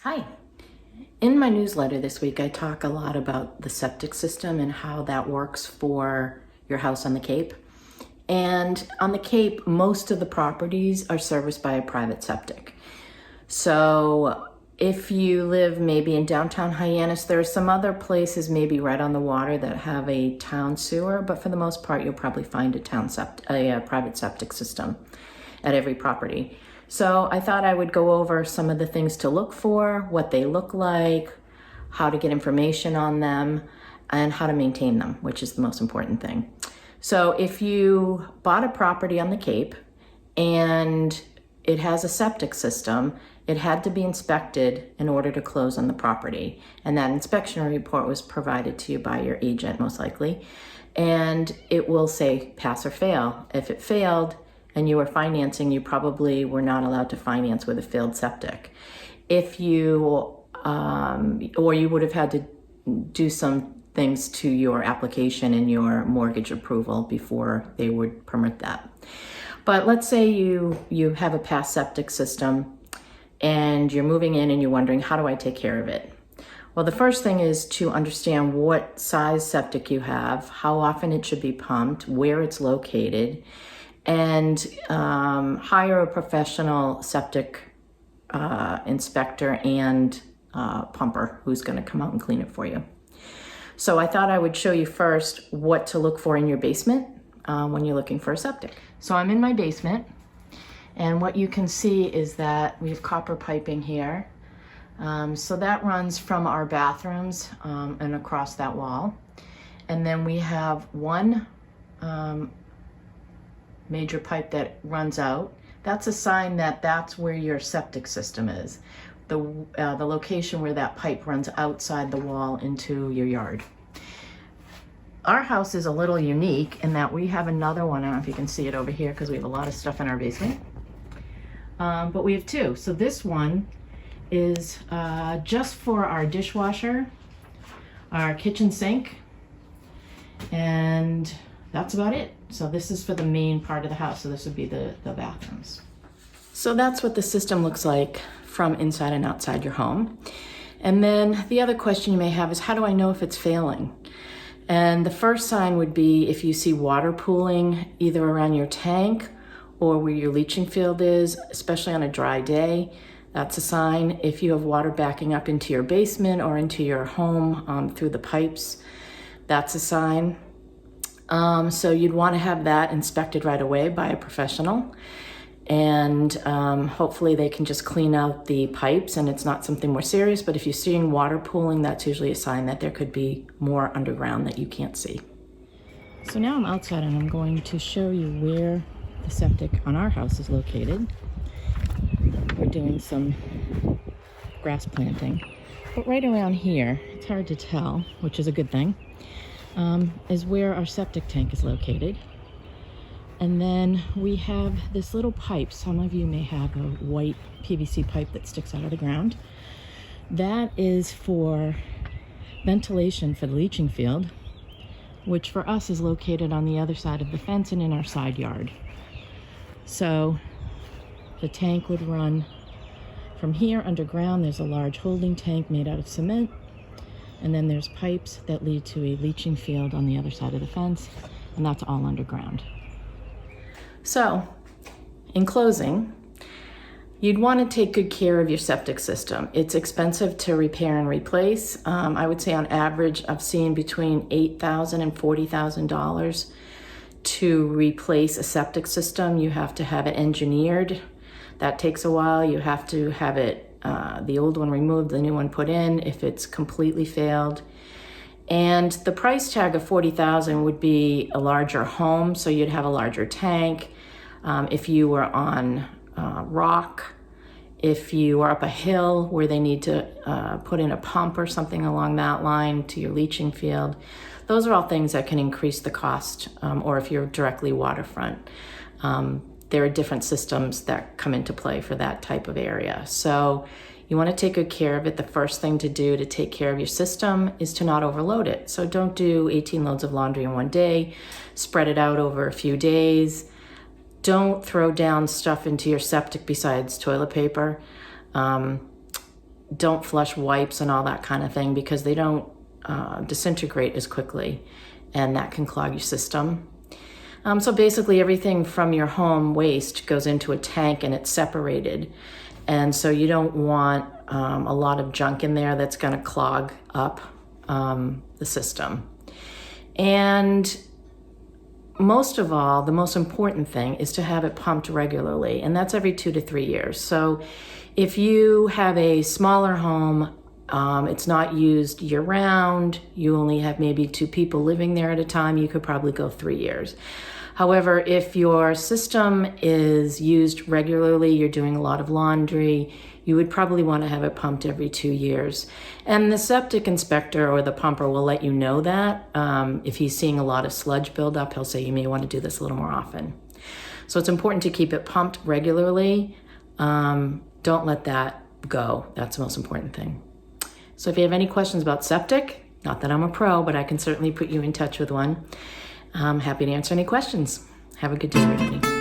Hi. In my newsletter this week, I talk a lot about the septic system and how that works for your house on the Cape. And on the Cape, most of the properties are serviced by a private septic. So if you live maybe in downtown Hyannis, there are some other places maybe right on the water that have a town sewer, but for the most part, you'll probably find a private septic system at every property. So I thought I would go over some of the things to look for, what they look like, how to get information on them, and how to maintain them, which is the most important thing. So if you bought a property on the Cape and it has a septic system, it had to be inspected in order to close on the property. And that inspection report was provided to you by your agent, most likely. And it will say pass or fail. If it failed, and you were financing, you probably were not allowed to finance with a failed septic. If you, or you would have had to do some things to your application and your mortgage approval before they would permit that. But let's say you have a past septic system and you're moving in and you're wondering, how do I take care of it? Well, the first thing is to understand what size septic you have, how often it should be pumped, where it's located, and hire a professional septic inspector and pumper who's going to come out and clean it for you. So I thought I would show you first what to look for in your basement when you're looking for a septic. So I'm in my basement, and what you can see is that we have copper piping here. So that runs from our bathrooms and across that wall. And then we have one major pipe that runs out. That's a sign that that's where your septic system is. The location where that pipe runs outside the wall into your yard. Our house is a little unique in that we have another one. I don't know if you can see it over here because we have a lot of stuff in our basement. But we have two. So this one is just for our dishwasher, our kitchen sink, and that's about it. So this is for the main part of the house. So this would be the bathrooms. So that's what the system looks like from inside and outside your home. And then the other question you may have is, how do I know if it's failing? And the first sign would be if you see water pooling either around your tank or where your leaching field is, especially on a dry day. That's a sign. If you have water backing up into your basement or into your home through the pipes, that's a sign. So you'd want to have that inspected right away by a professional, and hopefully they can just clean out the pipes and it's not something more serious. But if you're seeing water pooling, that's usually a sign that there could be more underground that you can't see. So now I'm outside and I'm going to show you where the septic on our house is located. We're doing some grass planting, but right around here, it's hard to tell, which is a good thing, is where our septic tank is located. And then we have this little pipe. Some of you may have a white PVC pipe that sticks out of the ground. That is for ventilation for the leaching field, which for us is located on the other side of the fence and in our side yard. So the tank would run from here underground. There's a large holding tank made out of cement. And then there's pipes that lead to a leaching field on the other side of the fence, and that's all underground. So, in closing, you'd want to take good care of your septic system. It's expensive to repair and replace. I would say on average, I've seen between $8,000 and $40,000 to replace a septic system. You have to have it engineered. That takes a while. You have to have it the old one removed, the new one put in if it's completely failed. And the price tag of $40,000 would be a larger home, so you'd have a larger tank. If you were on rock, if you are up a hill where they need to put in a pump or something along that line to your leaching field, those are all things that can increase the cost, or if you're directly waterfront. There are different systems that come into play for that type of area. So you want to take good care of it. The first thing to do to take care of your system is to not overload it. So don't do 18 loads of laundry in one day. Spread it out over a few days. Don't throw down stuff into your septic besides toilet paper. don't flush wipes and all that kind of thing because they don't disintegrate as quickly, and that can clog your system. So basically everything from your home waste goes into a tank and it's separated. And so you don't want a lot of junk in there that's going to clog up the system. And most of all, the most important thing is to have it pumped regularly, and that's every 2 to 3 years. So if you have a smaller home, it's not used year-round, you only have maybe 2 people living there at a time, you could probably go 3 years. However, if your system is used regularly, you're doing a lot of laundry, you would probably want to have it pumped every 2 years. And the septic inspector or the pumper will let you know that. If he's seeing a lot of sludge buildup, he'll say you may want to do this a little more often. So it's important to keep it pumped regularly. Don't let that go. That's the most important thing. So if you have any questions about septic, not that I'm a pro, but I can certainly put you in touch with one. I'm happy to answer any questions. Have a good day, everybody.